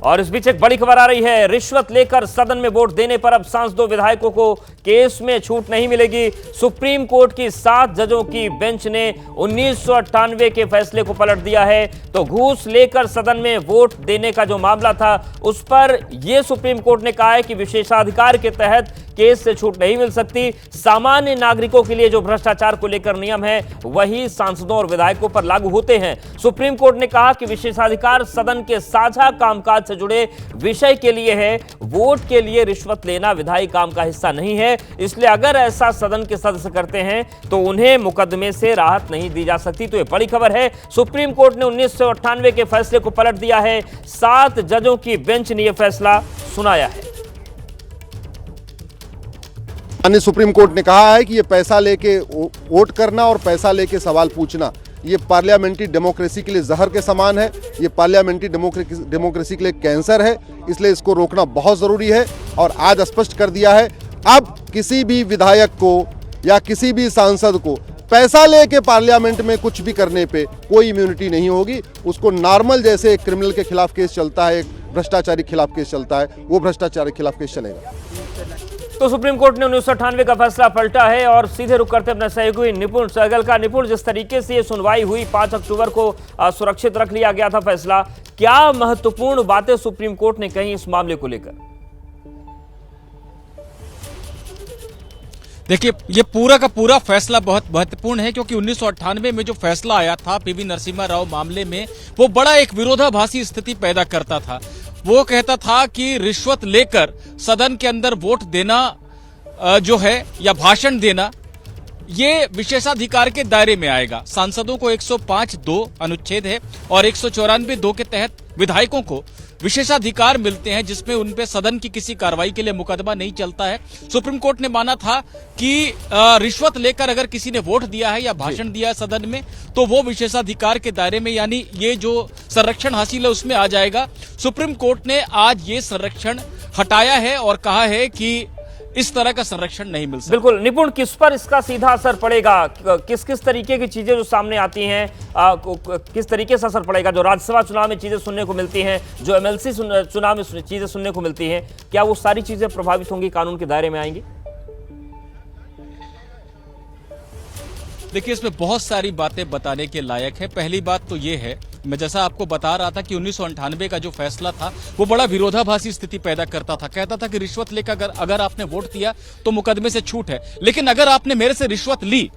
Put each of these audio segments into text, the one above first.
और इस बीच एक बड़ी खबर आ रही है। रिश्वत लेकर सदन में वोट देने पर अब सांसदों विधायकों को केस में छूट नहीं मिलेगी। सुप्रीम कोर्ट की 7 जजों की बेंच ने 1998 के फैसले को पलट दिया है। तो घूस लेकर सदन में वोट देने का जो मामला था उस पर यह सुप्रीम कोर्ट ने कहा है कि विशेषाधिकार के तहत केस से छूट नहीं मिल सकती। सामान्य नागरिकों के लिए जो भ्रष्टाचार को लेकर नियम है वही सांसदों और विधायकों पर लागू होते हैं। सुप्रीम कोर्ट ने कहा कि विशेषाधिकार सदन के साझा कामकाज से जुड़े विषय के लिए है। वोट के लिए रिश्वत लेना विधायी काम का हिस्सा नहीं है। इसलिए अगर ऐसा सदन के सदस्य करते हैं तो उन्हें मुकदमे से राहत नहीं दी जा सकती। तो यह बड़ी खबर है। सुप्रीम कोर्ट ने 1998 के फैसले को पलट दिया है। 7 जजों की बेंच ने यह फैसला सुनाया है। सुप्रीम कोर्ट ने कहा है कि ये पैसा लेके वोट करना और पैसा लेके सवाल पूछना ये पार्लियामेंट्री डेमोक्रेसी के लिए जहर के समान है। ये पार्लियामेंट्री डेमोक्रेसी के लिए कैंसर है। इसलिए इसको रोकना बहुत जरूरी है। और आज स्पष्ट कर दिया है, अब किसी भी विधायक को या किसी भी सांसद को पैसा लेके पार्लियामेंट में कुछ भी करने पे कोई इम्यूनिटी नहीं होगी। उसको नॉर्मल जैसे एक क्रिमिनल के खिलाफ केस चलता है, एक भ्रष्टाचारी के खिलाफ केस चलता है, वो भ्रष्टाचारी के खिलाफ केस चलेगा। तो सुप्रीम कोर्ट ने 1998 का फैसला पलटा है और सीधे रुक करते अपने सहयोगी निपुण सहगल का। निपुण, जिस तरीके से ये सुनवाई हुई 5 अक्टूबर को सुरक्षित रख लिया गया था फैसला, क्या महत्वपूर्ण बातें सुप्रीम कोर्ट ने कही इस मामले को लेकर? देखिए, ये पूरा का पूरा फैसला बहुत महत्वपूर्ण है क्योंकि 1998 में जो फैसला आया था पीवी नरसिम्हा राव मामले में, वो बड़ा एक विरोधाभासी स्थिति पैदा करता था। वो कहता था कि रिश्वत लेकर सदन के अंदर वोट देना जो है या भाषण देना, ये विशेषाधिकार के दायरे में आएगा। सांसदों को 105(2) अनुच्छेद है और 194(2) के तहत विधायकों को विशेषाधिकार मिलते हैं जिसमें उन पे सदन की किसी कार्रवाई के लिए मुकदमा नहीं चलता है। सुप्रीम कोर्ट ने माना था कि रिश्वत लेकर अगर किसी ने वोट दिया है या भाषण दिया है सदन में तो वो विशेषाधिकार के दायरे में, यानी ये जो संरक्षण हासिल है उसमें आ जाएगा। सुप्रीम कोर्ट ने आज ये संरक्षण हटाया है और कहा है कि इस तरह का संरक्षण नहीं मिल सकता। बिल्कुल निपुण, किस पर इसका सीधा असर पड़ेगा? किस किस तरीके की चीजें जो सामने आती हैं, किस तरीके से असर पड़ेगा? जो राज्यसभा चुनाव में चीजें सुनने को मिलती हैं, जो एमएलसी चुनाव में चीजें सुनने को मिलती हैं, क्या वो सारी चीजें प्रभावित होंगी, कानून के दायरे में आएंगी? देखिए, इसमें बहुत सारी बातें बताने के लायक है। पहली बात तो ये है, मैं जैसा आपको बता रहा था कि 1998 का जो फैसला था वो बड़ा विरोधाभासी स्थिति पैदा करता था। कहता था कि रिश्वत लेकर अगर आपने वोट दिया तो मुकदमे से छूट है, लेकिन अगर आपने मेरे से रिश्वत ली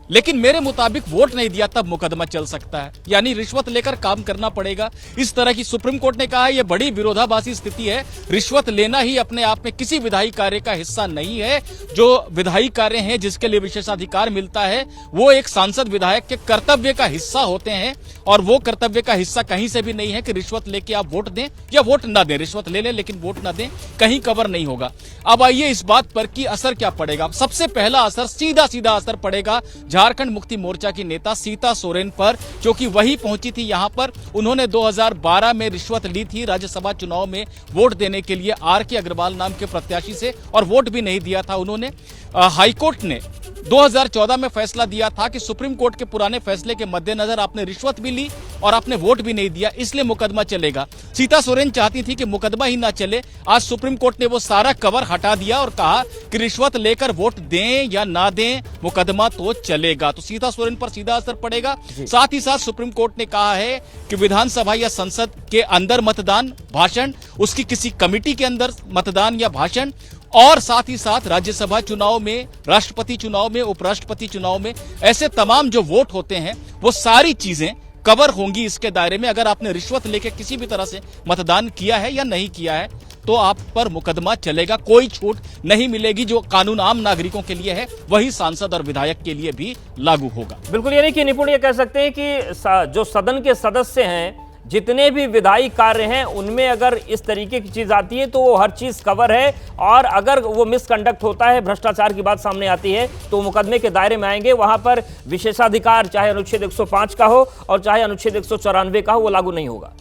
लेकिन मेरे मुताबिक वोट नहीं दिया तब मुकदमा चल सकता है, यानी रिश्वत लेकर काम करना पड़ेगा। इस तरह की सुप्रीम कोर्ट ने कहा है, यह बड़ी विरोधाभासी स्थिति है। रिश्वत लेना ही अपने आप में किसी विधायी कार्य का हिस्सा नहीं है। जो विधायी कार्य हैं जिसके लिए विशेषाधिकार मिलता है वो एक सांसद विधायक के कर्तव्य का हिस्सा होते हैं और वो कर्तव्य का हिस्सा कहीं से भी नहीं है कि रिश्वत लेके आप वोट दें या वोट ना दें। रिश्वत ले लें लेकिन वोट ना दें, कहीं कवर नहीं होगा। अब आइए इस बात पर कि असर क्या पड़ेगा। सबसे पहला असर, सीधा असर पड़ेगा झारखंड मुक्ति मोर्चा की नेता सीता सोरेन पर, क्योंकि वही पहुंची थी यहां पर। उन्होंने 2012 में रिश्वत ली थी राज्यसभा चुनाव में वोट देने के लिए आर.के. अग्रवाल नाम के प्रत्याशी से और वोट भी नहीं दिया था उन्होंने। हाईकोर्ट ने 2014 में फैसला दिया था कि सुप्रीम कोर्ट के पुराने फैसले के मद्देनजर आपने रिश्वत भी ली और आपने वोट भी नहीं दिया, इसलिए मुकदमा चलेगा। सीता सोरेन चाहती थी कि मुकदमा ही ना चले। आज सुप्रीम कोर्ट ने वो सारा कवर हटा दिया और कहा कि रिश्वत लेकर वोट दें या ना दें, मुकदमा तो चलेगा। तो सीता सोरेन पर सीधा असर पड़ेगा। साथ ही साथ सुप्रीम कोर्ट ने कहा है कि विधानसभा या संसद के अंदर मतदान, भाषण, उसकी किसी कमेटी के अंदर मतदान या भाषण, और साथ ही साथ राज्यसभा चुनाव में, राष्ट्रपति चुनाव में, उपराष्ट्रपति चुनाव में, ऐसे तमाम जो वोट होते हैं वो सारी चीजें कवर होंगी इसके दायरे में। अगर आपने रिश्वत लेकर किसी भी तरह से मतदान किया है या नहीं किया है तो आप पर मुकदमा चलेगा। कोई छूट नहीं मिलेगी। जो कानून आम नागरिकों के लिए है वही सांसद और विधायक के लिए भी लागू होगा। बिल्कुल, यानी कि निपुण ये कह सकते हैं कि जो सदन के सदस्य हैं, जितने भी विधायी कार्य हैं, उनमें अगर इस तरीके की चीज आती है तो वो हर चीज कवर है। और अगर वो मिसकंडक्ट होता है, भ्रष्टाचार की बात सामने आती है तो मुकदमे के दायरे में आएंगे। वहां पर विशेषाधिकार चाहे अनुच्छेद 105 का हो और चाहे अनुच्छेद 194 का हो, वो लागू नहीं होगा।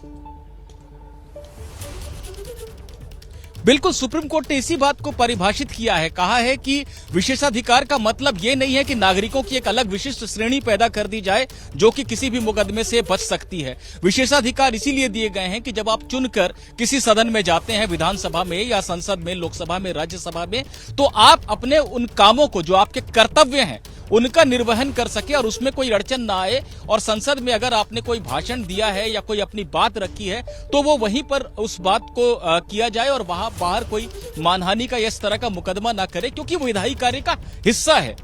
बिल्कुल, सुप्रीम कोर्ट ने इसी बात को परिभाषित किया है, कहा है कि विशेषाधिकार का मतलब ये नहीं है कि नागरिकों की एक अलग विशिष्ट श्रेणी पैदा कर दी जाए जो कि किसी भी मुकदमे से बच सकती है। विशेषाधिकार इसीलिए दिए गए हैं कि जब आप चुनकर किसी सदन में जाते हैं, विधानसभा में या संसद में, लोकसभा में, राज्यसभा में, तो आप अपने उन कामों को जो आपके कर्तव्य हैं उनका निर्वहन कर सके और उसमें कोई अड़चन ना आए। और संसद में अगर आपने कोई भाषण दिया है या कोई अपनी बात रखी है तो वो वहीं पर उस बात को किया जाए और वहां बाहर कोई मानहानि का इस तरह का मुकदमा ना करे, क्योंकि वो विधायी कार्य का हिस्सा है।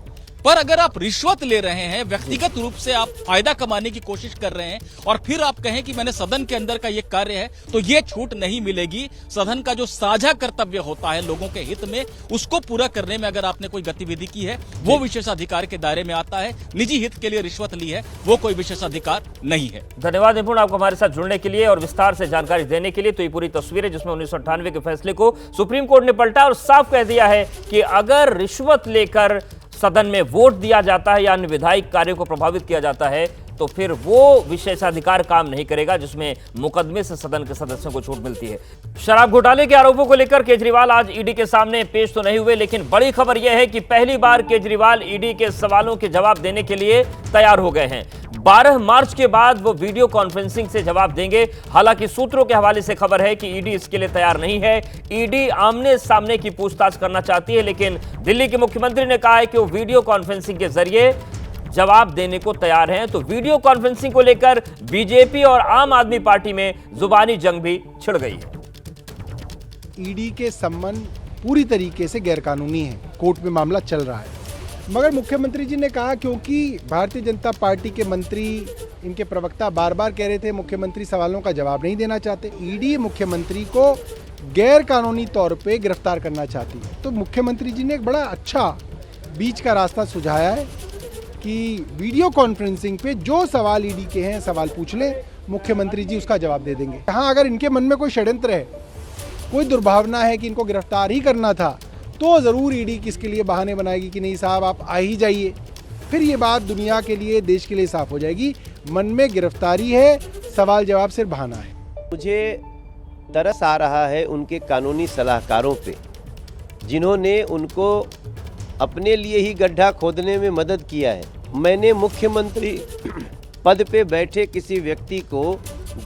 पर अगर आप रिश्वत ले रहे हैं, व्यक्तिगत रूप से आप फायदा कमाने की कोशिश कर रहे हैं और फिर आप कहें कि मैंने सदन के अंदर का ये कार्य है, तो ये छूट नहीं मिलेगी। सदन का जो साझा कर्तव्य होता है लोगों के हित में, उसको पूरा करने में अगर आपने कोई गतिविधि की है, वो विशेषाधिकार के दायरे में आता है। निजी हित के लिए रिश्वत ली है, वो कोई विशेषाधिकार नहीं है। धन्यवाद निपुण, आपको हमारे साथ जुड़ने के लिए और विस्तार से जानकारी देने के लिए। तो ये पूरी तस्वीर है जिसमें 1998 के फैसले को सुप्रीम कोर्ट ने पलटा और साफ कह दिया है कि अगर रिश्वत लेकर सदन में वोट दिया जाता है या अन्य विधायी कार्यों को प्रभावित किया जाता है तो फिर वो विशेषाधिकार काम नहीं करेगा जिसमें मुकदमे से सदन के सदस्यों को छूट मिलती है। शराब घोटाले के आरोपों को लेकर केजरीवाल आज ईडी के सामने पेश तो नहीं हुए, लेकिन बड़ी खबर यह है कि पहली बार केजरीवाल ईडी के सवालों के जवाब देने के लिए तैयार हो गए हैं। 12 मार्च के बाद वो वीडियो कॉन्फ्रेंसिंग से जवाब देंगे। हालांकि सूत्रों के हवाले से खबर है कि ईडी इसके लिए तैयार नहीं है। ईडी आमने सामने की पूछताछ करना चाहती है, लेकिन दिल्ली के मुख्यमंत्री ने कहा है कि वो वीडियो कॉन्फ्रेंसिंग के जरिए जवाब देने को तैयार हैं। तो वीडियो कॉन्फ्रेंसिंग को लेकर बीजेपी और आम आदमी पार्टी में जुबानी जंग भी छिड़ गई है। ईडी के सम्मन पूरी तरीके से गैरकानूनी है, कोर्ट में मामला चल रहा है। मगर मुख्यमंत्री जी ने कहा, क्योंकि भारतीय जनता पार्टी के मंत्री, इनके प्रवक्ता बार बार कह रहे थे मुख्यमंत्री सवालों का जवाब नहीं देना चाहते, ईडी मुख्यमंत्री को गैर कानूनी तौर पे गिरफ्तार करना चाहती है। तो मुख्यमंत्री जी ने एक बड़ा अच्छा बीच का रास्ता सुझाया है कि वीडियो कॉन्फ्रेंसिंग पे जो सवाल ईडी के हैं सवाल पूछ लें, मुख्यमंत्री जी उसका जवाब दे देंगे। हाँ, अगर इनके मन में कोई षड्यंत्र है, कोई दुर्भावना है कि इनको गिरफ्तार ही करना था, तो ज़रूर ईडी किसके लिए बहाने बनाएगी कि नहीं साहब आप आ ही जाइए। फिर ये बात दुनिया के लिए, देश के लिए साफ हो जाएगी। मन में गिरफ्तारी है, सवाल जवाब सिर्फ बहाना है। मुझे तरस आ रहा है उनके कानूनी सलाहकारों पे, जिन्होंने उनको अपने लिए ही गड्ढा खोदने में मदद किया है। मैंने मुख्यमंत्री पद पे बैठे किसी व्यक्ति को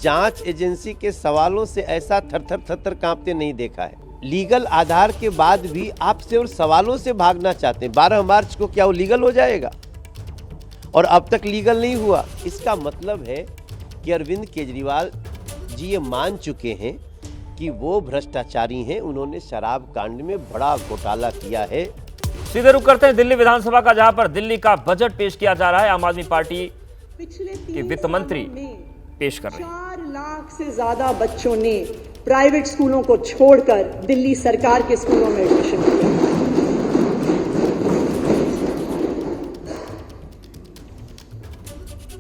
जांच एजेंसी के सवालों से ऐसा थर थर कांपते नहीं देखा है। लीगल आधार के बाद भी आप सिर्फ सवालों से भागना चाहते हैं। 12 मार्च को क्या वो लीगल हो जाएगा? और अब तक लीगल नहीं हुआ। इसका मतलब है कि अरविंद केजरीवाल जी ये मान चुके हैं कि वो भ्रष्टाचारी हैं। उन्होंने शराब कांड में बड़ा घोटाला किया है। सीधे रुख करते हैं दिल्ली विधानसभा का, जहां पर दिल्ली का बजट पेश किया जा रहा है। आम आदमी पार्टी के वित्त मंत्री पेश कर रहे हैं। 4 लाख से ज्यादा बच्चों ने प्राइवेट स्कूलों को छोड़कर दिल्ली सरकार के स्कूलों में एडमिशन किया।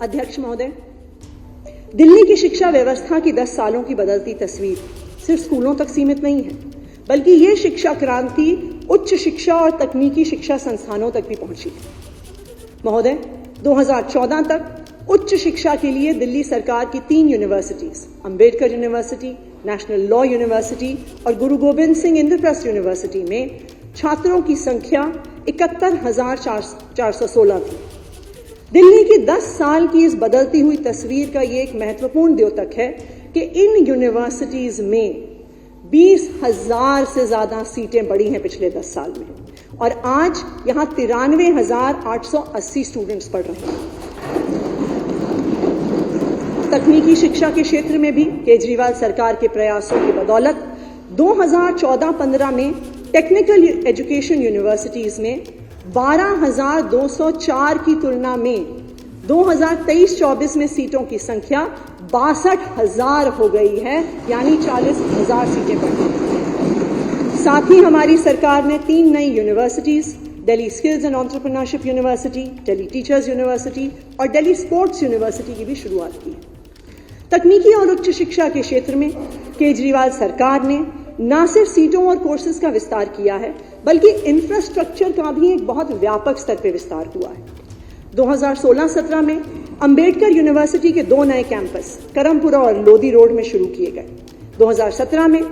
अध्यक्ष महोदय, दिल्ली की शिक्षा व्यवस्था की 10 सालों की बदलती तस्वीर सिर्फ स्कूलों तक सीमित नहीं है, बल्कि ये शिक्षा क्रांति उच्च शिक्षा और तकनीकी शिक्षा संस्थानों तक भी पहुंची है। महोदय, 2014 तक उच्च शिक्षा के लिए दिल्ली सरकार की 3 universities, Ambedkar university, national law university और गुरु गोविंद सिंह इंद्रप्रस्थ यूनिवर्सिटी में छात्रों की संख्या 71,416 थी। दिल्ली की 10 साल की इस बदलती हुई तस्वीर का ये एक महत्वपूर्ण द्योतक है कि इन यूनिवर्सिटीज में 20,000 से ज्यादा सीटें बढ़ी हैं पिछले 10 साल में, और आज यहां 93,880 स्टूडेंट्स पढ़ रहे हैं। तकनीकी शिक्षा के क्षेत्र में भी केजरीवाल सरकार के प्रयासों की बदौलत 2014-15 में टेक्निकल एजुकेशन यूनिवर्सिटीज में 12,204 की तुलना में 2023-24 में सीटों की संख्या 62,000 हो गई है, यानी 40,000 सीटें बढ़ गई। साथ ही हमारी सरकार ने 3 नई universities, Delhi skills and entrepreneurship university, Delhi teachers university और दिल्ली स्पोर्ट्स यूनिवर्सिटी की भी शुरुआत की है। तकनीकी और उच्च शिक्षा के क्षेत्र में केजरीवाल सरकार ने न सिर्फ सीटों और कोर्सेज का विस्तार किया है, बल्कि इंफ्रास्ट्रक्चर का भी एक बहुत व्यापक स्तर पर विस्तार हुआ है। 2016-17 में अंबेडकर यूनिवर्सिटी के 2 नए कैंपस करमपुरा और लोधी रोड में शुरू किए गए। 2017 में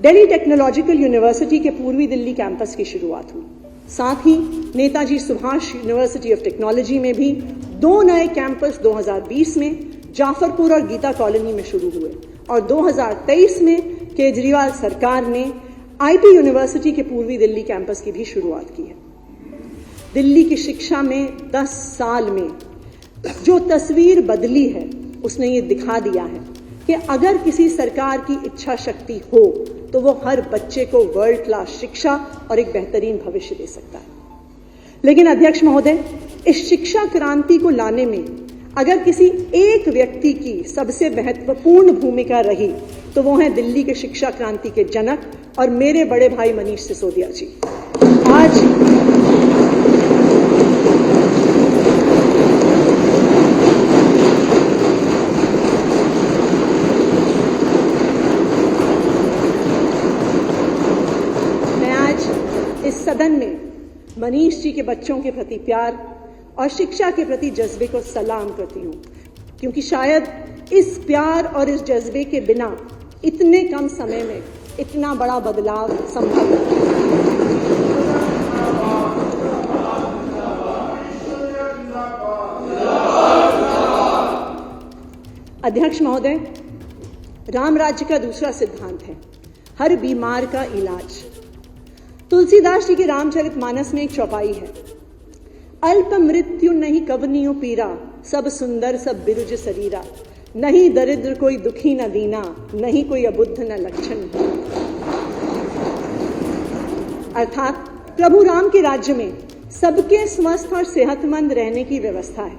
दिल्ली टेक्नोलॉजिकल यूनिवर्सिटी के पूर्वी दिल्ली कैंपस की शुरुआत हुई। साथ ही Netaji Subhash university of technology में भी 2 नए कैंपस 2020 में जाफरपुर और गीता कॉलोनी में शुरू हुए और 2023 में केजरीवाल सरकार ने आईटी यूनिवर्सिटी के पूर्वी दिल्ली कैंपस की भी शुरुआत की है। दिल्ली की शिक्षा में 10 साल में जो तस्वीर बदली है उसने ये दिखा दिया है कि अगर किसी सरकार की इच्छा शक्ति हो तो वो हर बच्चे को वर्ल्ड क्लास शिक्षा और एक बेहतरीन भविष्य दे सकता है। लेकिन अध्यक्ष महोदय, इस शिक्षा क्रांति को लाने में अगर किसी एक व्यक्ति की सबसे महत्वपूर्ण भूमिका रही तो वो है दिल्ली के शिक्षा क्रांति के जनक और मेरे बड़े भाई मनीष सिसोदिया जी। इस सदन में मनीष जी के बच्चों के प्रति प्यार और शिक्षा के प्रति जज्बे को सलाम करती हूं, क्योंकि शायद इस प्यार और इस जज्बे के बिना इतने कम समय में इतना बड़ा बदलाव संभव नहीं। अध्यक्ष महोदय, राम राज्य का दूसरा सिद्धांत है हर बीमार का इलाज। तुलसीदास जी के रामचरितमानस में एक चौपाई है, अल्प मृत्यु नहीं कवनियो पीरा, सब सुंदर सब बिरुज शरीरा, नहीं दरिद्र कोई दुखी न दीना, नहीं कोई अबुद्ध न लक्षण। अर्थात प्रभु राम के राज्य में सबके स्वस्थ और सेहतमंद रहने की व्यवस्था है।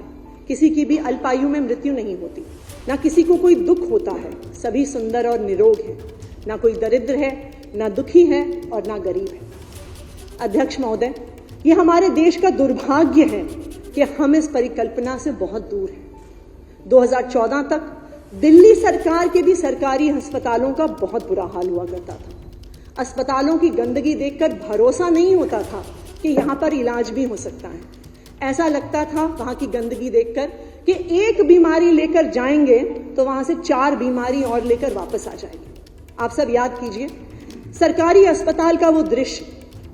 किसी की भी अल्पायु में मृत्यु नहीं होती, ना किसी को कोई दुख होता है, सभी सुंदर और निरोग हैं, ना कोई दरिद्र है, ना दुखी है और ना गरीब है। अध्यक्ष महोदय, ये हमारे देश का दुर्भाग्य है कि हम इस परिकल्पना से बहुत दूर हैं। 2014 तक दिल्ली सरकार के भी सरकारी अस्पतालों का बहुत बुरा हाल हुआ करता था। अस्पतालों की गंदगी देखकर भरोसा नहीं होता था कि यहाँ पर इलाज भी हो सकता है। ऐसा लगता था वहाँ की गंदगी देखकर कि एक बीमारी लेकर जाएंगे तो वहाँ से 4 बीमारी और लेकर वापस आ जाएंगे। आप सब याद कीजिए सरकारी अस्पताल का वो दृश्य,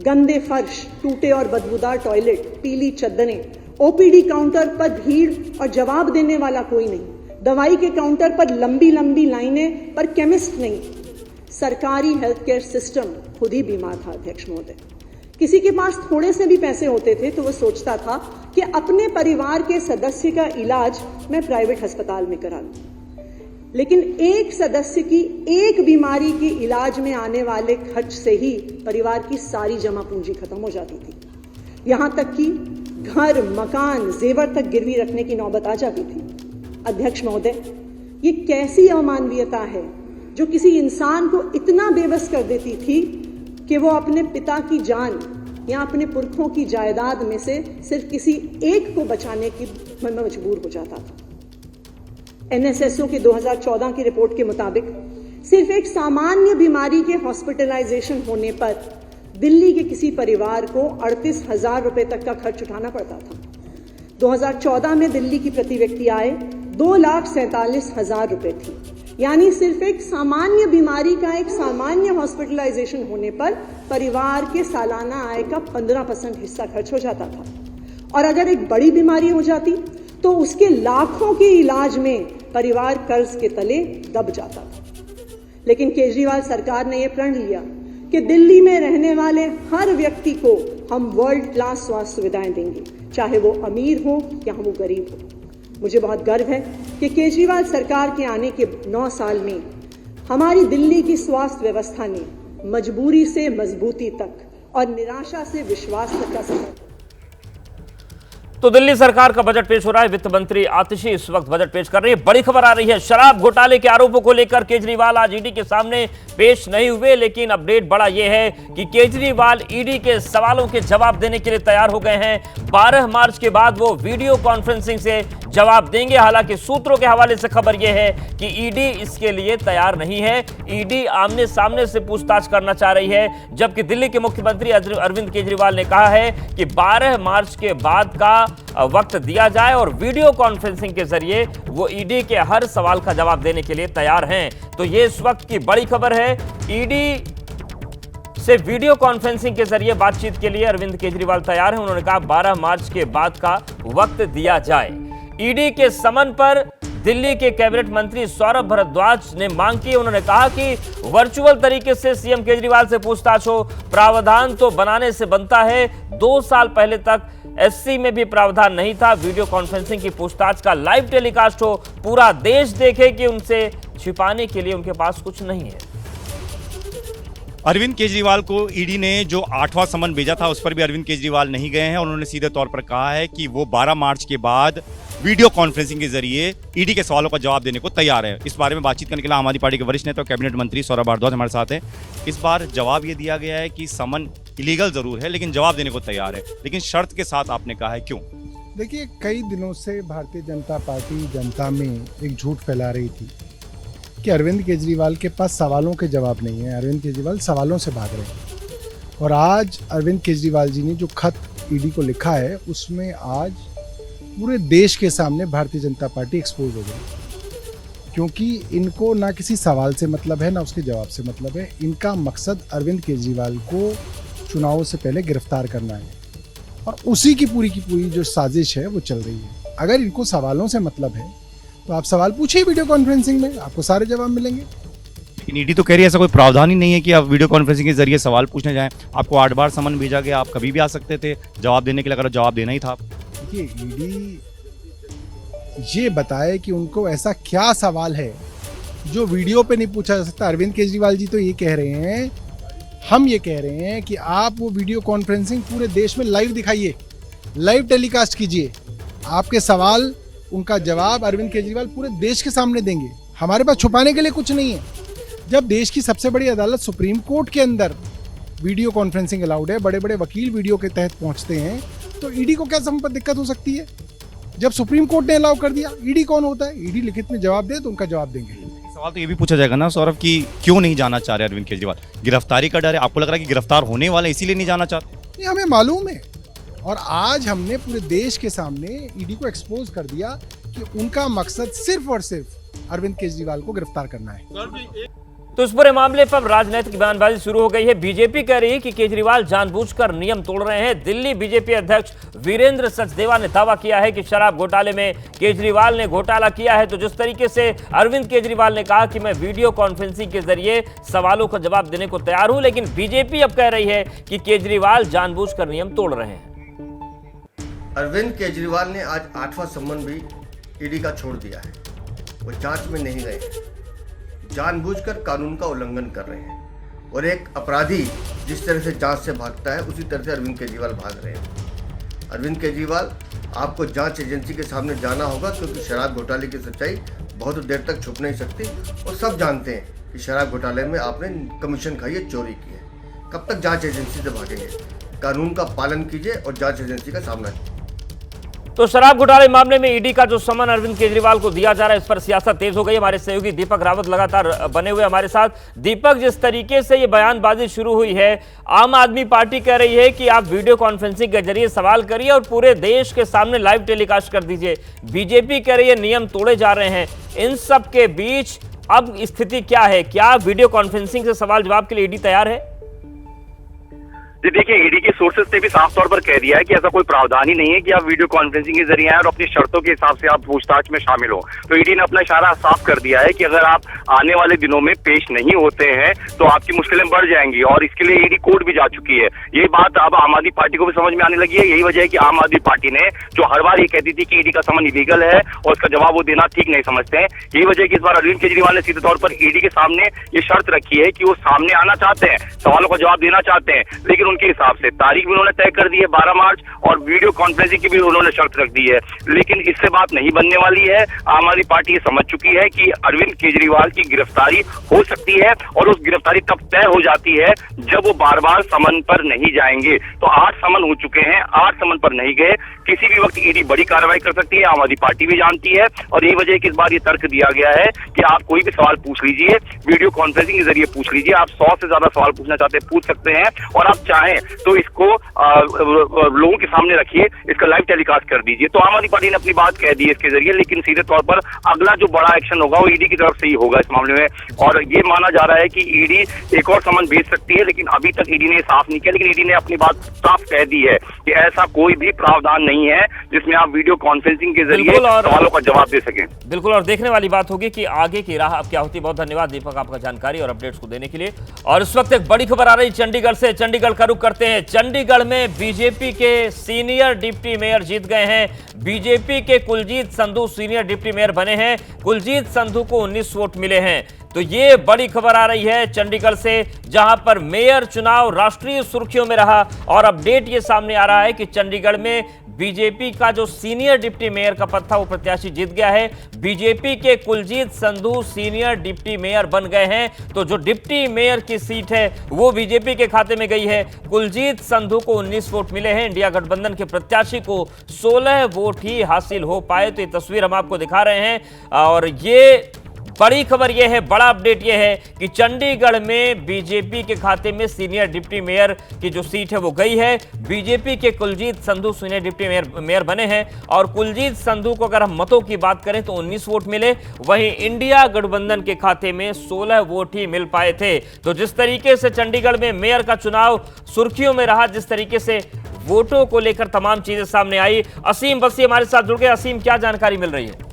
गंदे फर्श, टूटे और बदबूदार टॉयलेट, पीली चद्दरें, ओपीडी काउंटर पर भीड़ और जवाब देने वाला कोई नहीं, दवाई के काउंटर पर लंबी लंबी लाइनें पर केमिस्ट नहीं। सरकारी हेल्थ केयर सिस्टम खुद ही बीमार था। अध्यक्ष महोदय, किसी के पास थोड़े से भी पैसे होते थे तो वो सोचता था कि अपने परिवार के सदस्य का इलाज मैं प्राइवेट अस्पताल में करा लूं, लेकिन एक सदस्य की एक बीमारी की इलाज में आने वाले खर्च से ही परिवार की सारी जमा पूंजी खत्म हो जाती थी। यहां तक कि घर, मकान, जेवर तक गिरवी रखने की नौबत आ जाती थी। अध्यक्ष महोदय, ये कैसी अमानवीयता है जो किसी इंसान को इतना बेबस कर देती थी कि वो अपने पिता की जान या अपने पुरखों की जायदाद में से सिर्फ किसी एक को बचाने की मजबूर हो जाता था। एनएसएसओ के 2014 की रिपोर्ट के मुताबिक सिर्फ एक सामान्य बीमारी के हॉस्पिटलाइजेशन होने पर दिल्ली के किसी परिवार को 38,000 रुपए तक का खर्च उठाना पड़ता था। 2014 में दिल्ली की प्रति व्यक्ति आय 2,47,000 रुपए थी, यानी सिर्फ एक सामान्य बीमारी का एक सामान्य हॉस्पिटलाइजेशन होने पर परिवार के सालाना आय का 15% हिस्सा खर्च हो जाता था। और अगर एक बड़ी बीमारी हो जाती तो उसके लाखों के इलाज में परिवार कर्ज के तले दब जाता था। लेकिन केजरीवाल सरकार ने यह प्रण लिया कि दिल्ली में रहने वाले हर व्यक्ति को हम वर्ल्ड क्लास स्वास्थ्य सुविधाएं देंगे, चाहे वो अमीर हो या वो गरीब हो। मुझे बहुत गर्व है कि केजरीवाल सरकार के आने के 9 साल में हमारी दिल्ली की स्वास्थ्य व्यवस्था ने मजबूरी से मजबूती तक और निराशा से विश्वास तक का सफर। तो दिल्ली सरकार का बजट पेश हो रहा है। वित्त मंत्री आतिशी इस वक्त बजट पेश कर रही है। बड़ी खबर आ रही है, शराब घोटाले के आरोपों को लेकर केजरीवाल आज ईडी के सामने पेश नहीं हुए, लेकिन अपडेट बड़ा यह है कि केजरीवाल ईडी के सवालों के जवाब देने के लिए तैयार हो गए हैं। 12 मार्च के बाद वो वीडियो कॉन्फ्रेंसिंग से जवाब देंगे। हालांकि सूत्रों के हवाले से खबर यह है कि ईडी इसके लिए तैयार नहीं है। ईडी आमने सामने से पूछताछ करना चाह रही है, जबकि दिल्ली के मुख्यमंत्री अरविंद केजरीवाल ने कहा है कि 12 मार्च के बाद का वक्त दिया जाए और वीडियो कॉन्फ्रेंसिंग के जरिए वो ईडी के हर सवाल का जवाब देने के लिए तैयार हैं। तो ये इस वक्त की बड़ी खबर है। ईडी से वीडियो कॉन्फ्रेंसिंग के जरिए बातचीत के लिए अरविंद केजरीवाल तैयार हैं। उन्होंने कहा 12 मार्च के बाद का वक्त दिया जाए। ईडी के समन पर दिल्ली के कैबिनेट मंत्री सौरभ भारद्वाज ने मांग की। उन्होंने कहा कि वर्चुअल तरीके से सीएम केजरीवाल से पूछताछ हो। प्रावधान तो बनाने से बनता है। 2 साल पहले तक एससी में भी प्रावधान नहीं था। वीडियो कॉन्फ्रेंसिंग की पूछताछ का लाइव टेलीकास्ट हो, पूरा देश देखे कि उनसे छिपाने के लिए उनके पास कुछ नहीं है। अरविंद केजरीवाल को ईडी ने जो 8वां समन भेजा था उस पर भी अरविंद केजरीवाल नहीं गए हैं और उन्होंने सीधे तौर पर कहा है कि वो 12 मार्च के बाद वीडियो कॉन्फ्रेंसिंग के जरिए ईडी के सवालों का जवाब देने को तैयार है। इस बारे में बातचीत करने के लिए आम आदमी पार्टी के वरिष्ठ नेता और कैबिनेट मंत्री सौरभ भारद्वाज हमारे साथ हैं। इस बार जवाब ये दिया गया है कि समन इलीगल जरूर है लेकिन जवाब देने को तैयार है, लेकिन शर्त के साथ आपने कहा है, क्यों? देखिए, कई दिनों से भारतीय जनता पार्टी जनता में एक झूठ फैला रही थी कि अरविंद केजरीवाल के पास सवालों के जवाब नहीं है, अरविंद केजरीवाल सवालों से भाग रहे हैं। और आज अरविंद केजरीवाल जी ने जो खत ईडी को लिखा है उसमें आज पूरे देश के सामने भारतीय जनता पार्टी एक्सपोज हो गई, क्योंकि इनको ना किसी सवाल से मतलब है ना उसके जवाब से मतलब है। इनका मकसद अरविंद केजरीवाल को चुनावों से पहले गिरफ्तार करना है और उसी की पूरी जो साजिश है वो चल रही है। अगर इनको सवालों से मतलब है तो आप सवाल पूछिए वीडियो कॉन्फ्रेंसिंग में, आपको सारे जवाब मिलेंगे। लेकिन ईडी तो कह रही है ऐसा कोई प्रावधान ही नहीं है कि आप वीडियो कॉन्फ्रेंसिंग के जरिए सवाल पूछने जाएं। आपको 8 बार समन भेजा गया, आप कभी भी आ सकते थे जवाब देने के लिए, अगर जवाब देना ही था। देखिए, ईडी ये बताए कि उनको ऐसा क्या सवाल है जो वीडियो पे नहीं पूछा जा सकता। अरविंद केजरीवाल जी तो ये कह रहे हैं, हम ये कह रहे हैं कि आप वो वीडियो कॉन्फ्रेंसिंग पूरे देश में लाइव दिखाइए, लाइव टेलीकास्ट कीजिए। आपके सवाल, उनका जवाब अरविंद केजरीवाल पूरे देश के सामने देंगे। हमारे पास छुपाने के लिए कुछ नहीं है। जब देश की सबसे बड़ी अदालत सुप्रीम कोर्ट के अंदर वीडियो कॉन्फ्रेंसिंग अलाउड है, बड़े बड़े वकील वीडियो के तहत पहुंचते हैं, तो ईडी को क्या दिक्कत हो सकती है? जब सुप्रीम कोर्ट ने अलाउ कर दिया, ईडी कौन होता है? ईडी लिखित में जवाब दे तो उनका जवाब देंगे। सवाल तो ये भी पूछा जाएगा ना सौरभ कि क्यों नहीं जाना चाह रहे अरविंद केजरीवाल? गिरफ्तारी का डर है? आपको लग रहा है कि गिरफ्तार होने वाले इसीलिए नहीं जाना चाहते? ये हमें मालूम है और आज हमने पूरे देश के सामने ईडी को एक्सपोज कर दिया कि उनका मकसद सिर्फ और सिर्फ अरविंद केजरीवाल को गिरफ्तार करना है। तो इस पूरे मामले पर राजनीतिक बयानबाजी शुरू हो गई है। बीजेपी कह रही है कि केजरीवाल जानबूझकर नियम तोड़ रहे हैं। दिल्ली बीजेपी अध्यक्ष वीरेंद्र सचदेवा ने दावा किया है कि शराब घोटाले में केजरीवाल ने घोटाला किया है। तो जिस तरीके से अरविंद केजरीवाल ने कहा कि मैं वीडियो कॉन्फ्रेंसिंग के जरिए सवालों का जवाब देने को तैयार हूं, लेकिन बीजेपी अब कह रही है कि केजरीवाल जानबूझकर नियम तोड़ रहे हैं। अरविंद केजरीवाल ने आज 8वां सम्मन भी ईडी का छोड़ दिया है। वो जांच में नहीं गए, जानबूझकर कानून का उल्लंघन कर रहे हैं और एक अपराधी जिस तरह से जांच से भागता है उसी तरह से अरविंद केजरीवाल भाग रहे हैं। अरविंद केजरीवाल, आपको जांच एजेंसी के सामने जाना होगा, क्योंकि शराब घोटाले की सच्चाई बहुत देर तक छुप नहीं सकती और सब जानते हैं कि शराब घोटाले में आपने कमीशन खाई है, चोरी की है। कब तक जांच एजेंसी से भागेंगे? कानून का पालन कीजिए और जांच एजेंसी का सामना कीजिए। तो शराब घोटाले मामले में ईडी का जो समन अरविंद केजरीवाल को दिया जा रहा है, इस पर सियासत तेज हो गई। हमारे सहयोगी दीपक रावत लगातार बने हुए हमारे साथ। दीपक, जिस तरीके से ये बयानबाजी शुरू हुई है, आम आदमी पार्टी कह रही है कि आप वीडियो कॉन्फ्रेंसिंग के जरिए सवाल करिए और पूरे देश के सामने लाइव टेलीकास्ट कर दीजिए। बीजेपी कह रही है नियम तोड़े जा रहे हैं। इन सब के बीच अब स्थिति क्या है? क्या वीडियो कॉन्फ्रेंसिंग से सवाल जवाब के लिए ईडी तैयार है? जी देखिए, ईडी के सोर्सेज ने भी साफ तौर पर कह दिया है कि ऐसा कोई प्रावधान ही नहीं है कि आप वीडियो कॉन्फ्रेंसिंग के जरिए आए और अपनी शर्तों के हिसाब से आप पूछताछ में शामिल हो। तो ईडी ने अपना इशारा साफ कर दिया है कि अगर आप आने वाले दिनों में पेश नहीं होते हैं तो आपकी मुश्किलें बढ़ जाएंगी और इसके लिए ईडी कोर्ट भी जा चुकी है। यही बात अब आम आदमी पार्टी को भी समझ में आने लगी है। यही वजह है कि आम आदमी पार्टी ने जो हर बार ये कहती थी कि ईडी का समन इलीगल है और उसका जवाब वो देना ठीक नहीं समझते हैं, यही वजह है कि इस बार अरविंद केजरीवाल ने सीधे तौर पर ईडी के सामने ये शर्त रखी है कि वो सामने आना चाहते हैं, सवालों का जवाब देना चाहते हैं, लेकिन उनके हिसाब से तारीख भी उन्होंने तय कर दी है 12 मार्च और वीडियो कॉन्फ्रेंसिंग की भी उन्होंने शर्त रख दी है। लेकिन इससे बात नहीं बनने वाली है। आम आदमी पार्टी ये समझ चुकी है कि अरविंद केजरीवाल की गिरफ्तारी हो सकती है और उस गिरफ्तारी तब तय हो जाती है जब वो बार बार समन पर नहीं जाएंगे। तो 8 समन हो चुके हैं, 8 समन पर नहीं गए। किसी भी वक्त ईडी बड़ी कार्रवाई कर सकती है, आम आदमी पार्टी भी जानती है। और यही वजह है कि इस बार ये तर्क दिया गया है कि आप कोई भी सवाल पूछ लीजिए, वीडियो कॉन्फ्रेंसिंग के जरिए पूछ लीजिए, आप 100 से ज्यादा सवाल पूछना चाहते हैं पूछ सकते हैं, और आप चाहें तो इसको लोगों के सामने रखिए, इसका लाइव टेलीकास्ट कर दीजिए। तो आम आदमी पार्टी ने अपनी बात कह दी है इसके जरिए, लेकिन सीधे तौर पर अगला जो बड़ा एक्शन होगा वो ईडी की तरफ से ही होगा इस मामले में। और ये माना जा रहा है कि ईडी एक और समन भेज सकती है, लेकिन अभी तक ईडी ने साफ नहीं किया। लेकिन ईडी ने अपनी बात साफ कह दी है कि ऐसा कोई भी प्रावधान नहीं है जिसमें आप वीडियो कॉन्फ्रेंसिंग के जरिए सवालों का जवाब दे सकें। बिल्कुल, और देखने वाली बात होगी कि आगे की राह अब क्या होती है। बहुत धन्यवाद दीपक आपका जानकारी और अपडेट्स को देने के लिए। और इस वक्त एक बड़ी खबर आ रही चंडीगढ़ से, चंडीगढ़ का रुख करते हैं। चंडीगढ़ में बीजेपी के सीनियर डिप्टी मेयर जीत गए हैं। बीजेपी के Kuljeet Sandhu senior deputy mayor बने हैं। कुलजीत संधू को 19 वोट मिले हैं। तो ये बड़ी खबर आ रही है चंडीगढ़ से, जहां पर मेयर चुनाव राष्ट्रीय सुर्खियों में रहा। और अपडेट ये सामने आ रहा है कि चंडीगढ़ में बीजेपी का जो सीनियर डिप्टी मेयर का पद था वो प्रत्याशी जीत गया है। बीजेपी के Kuljeet Sandhu senior deputy mayor बन गए हैं। तो जो डिप्टी मेयर की सीट है वो बीजेपी के खाते में गई है। कुलजीत संधू को 19 वोट मिले हैं। इंडिया गठबंधन के प्रत्याशी को 16 वोट ही हासिल हो पाए। तो ये तस्वीर हम आपको दिखा रहे हैं। और ये बड़ी खबर यह है, बड़ा अपडेट यह है कि चंडीगढ़ में बीजेपी के खाते में सीनियर डिप्टी मेयर की जो सीट है वो गई है। बीजेपी के Kuljeet Sandhu senior deputy mayor बने हैं। और कुलजीत संधू को अगर हम मतों की बात करें तो 19 वोट मिले, वहीं इंडिया गठबंधन के खाते में 16 वोट ही मिल पाए थे। तो जिस तरीके से चंडीगढ़ में मेयर का चुनाव सुर्खियों में रहा, जिस तरीके से वोटों को लेकर तमाम चीजें सामने आई, असीम बसी हमारे साथ जुड़ गए। असीम, क्या जानकारी मिल रही है?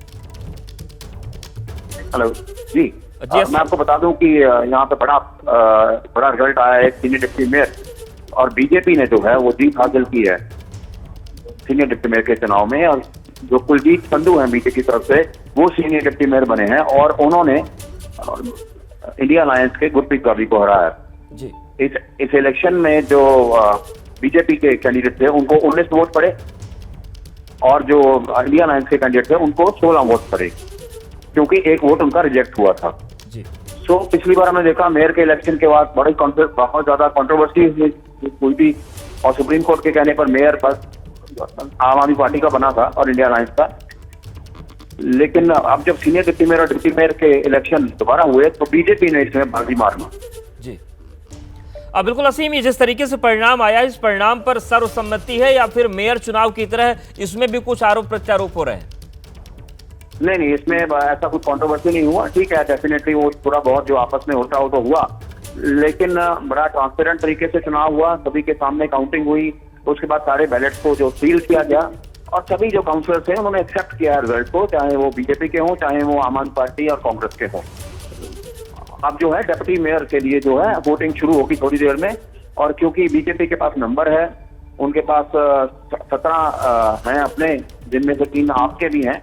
हेलो जी, मैं आपको बता दूं कि यहाँ पे बड़ा रिजल्ट आया है सीनियर डिप्टी मेयर, और बीजेपी ने जो है वो जीत हासिल की है सीनियर डिप्टी मेयर के चुनाव में। और जो कुलजीत संधू हैं बीजेपी की तरफ से, वो सीनियर डिप्टी मेयर बने हैं और उन्होंने इंडिया अलायंस के गुरप्रीत गावी को हराया जी। इस इलेक्शन में जो बीजेपी के कैंडिडेट थे उनको 19 वोट पड़े, और जो इंडिया अलायंस के कैंडिडेट थे उनको 16 वोट पड़े, क्योंकि एक वोट उनका रिजेक्ट हुआ था जी। सो पिछली बार हमने देखा मेयर के इलेक्शन के बाद बहुत ज्यादा कंट्रोवर्सी हुई थी, और सुप्रीम कोर्ट के कहने पर मेयर बस आम आदमी पार्टी का बना था और इंडिया अलायंस का। लेकिन अब जब सीनियर डिप्टी मेयर और डिप्टी मेयर के इलेक्शन दोबारा हुए तो बीजेपी ने इसमें बाजी मारना जी। अब बिल्कुल असीम, ये जिस तरीके से परिणाम आया, इस परिणाम पर सर्वसम्मति है या फिर मेयर चुनाव की तरह इसमें भी कुछ आरोप प्रत्यारोप हो रहे हैं? नहीं, इसमें ऐसा कुछ कंट्रोवर्सी नहीं हुआ। ठीक है, डेफिनेटली वो थोड़ा बहुत जो आपस में होता हो तो हुआ, लेकिन बड़ा ट्रांसपेरेंट तरीके से चुनाव हुआ, सभी के सामने काउंटिंग हुई। उसके बाद सारे बैलेट्स को जो सील किया गया, और सभी जो काउंसलर्स हैं उन्होंने एक्सेप्ट किया रिजल्ट को, चाहे वो बीजेपी के हों, चाहे वो आम आदमी पार्टी और कांग्रेस के हों। अब जो है डिप्टी मेयर के लिए जो है वोटिंग शुरू होगी थोड़ी देर में, और क्योंकि बीजेपी के पास नंबर है, उनके पास 17 हैं अपने, जिनमें से 3 आपके भी हैं।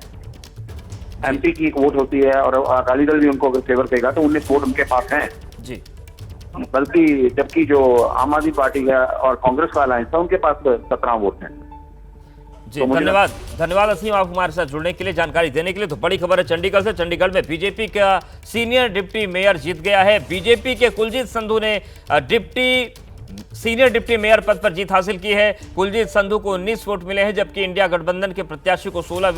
एमपी की एक वोट होती है और अकाली दल भी उनको फेवर करेगा, तो 19 वोट उनके पास हैं जी। बल्कि जबकि जो आम आदमी पार्टी है और कांग्रेस का अलायंस है उनके पास 17 वोट हैं जी। तो धन्यवाद असीम, आप हमारे साथ जुड़ने के लिए, जानकारी देने के लिए। तो बड़ी खबर है चंडीगढ़ से, चंडीगढ़ में बीजेपी का सीनियर डिप्टी मेयर जीत गया है। बीजेपी के कुलजीत संधू ने सीनियर डिप्टी मेयर पद पर जीत हासिल की है। कुलजीत संधू को 19 वोट मिले हैं, जबकि इंडिया गठबंधन के प्रत्याशी को 16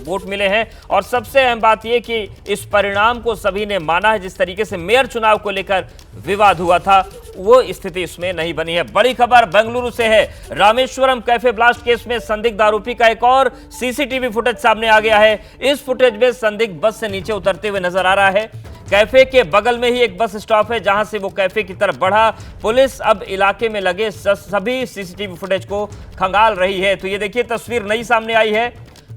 वोट मिले हैं। और सबसे अहम बात यह कि इस परिणाम को सभी ने माना है। जिस तरीके से मेयर चुनाव को लेकर विवाद हुआ था, वो स्थिति इसमें नहीं बनी है। बड़ी खबर बेंगलुरु से है। रामेश्वरम कैफे ब्लास्ट केस में संदिग्ध आरोपी का एक और सीसीटीवी फुटेज सामने आ गया है। इस फुटेज में संदिग्ध बस से नीचे उतरते हुए नजर आ रहा है। कैफे के बगल में ही एक बस स्टॉप है, जहां से वो कैफे की तरफ बढ़ा। पुलिस अब इलाके में लगे सभी सीसीटीवी फुटेज को खंगाल रही है। तो ये देखिए, तस्वीर नई सामने आई है।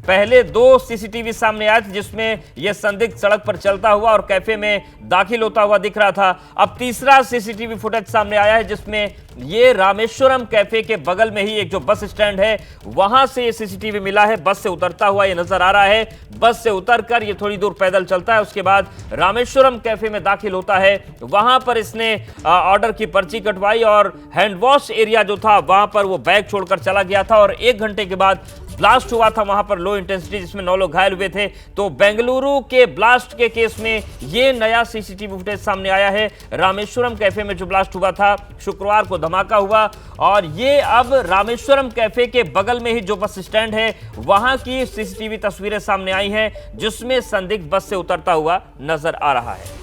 पहले 2 सीसीटीवी सामने आए थे, जिसमें यह संदिग्ध सड़क पर चलता हुआ और कैफे में दाखिल होता हुआ दिख रहा था। अब तीसरा सीसीटीवी फुटेज सामने आया है, जिसमें ये रामेश्वरम कैफे के बगल में ही एक जो बस स्टैंड है, वहां से ये सीसीटीवी मिला है। बस से उतरता हुआ ये नजर आ रहा है। बस से उतरकर ये थोड़ी दूर पैदल चलता है, उसके बाद रामेश्वरम कैफे में दाखिल होता है। वहां पर इसने ऑर्डर की पर्ची कटवाई और हैंड वॉश एरिया जो था वहां पर वो बैग छोड़कर चला गया था। और 1 घंटे के बाद ब्लास्ट हुआ था वहां पर लो इंटेंसिटी, जिसमें 9 लोग घायल हुए थे। तो बेंगलुरु के ब्लास्ट के केस में ये नया सीसीटीवी फुटेज सामने आया है। रामेश्वरम कैफे में जो ब्लास्ट हुआ था, शुक्रवार को धमाका हुआ और ये अब रामेश्वरम कैफे के बगल में ही जो बस स्टैंड है वहां की सीसीटीवी तस्वीरें सामने आई हैं, जिसमें संदिग्ध बस से उतरता हुआ नजर आ रहा है।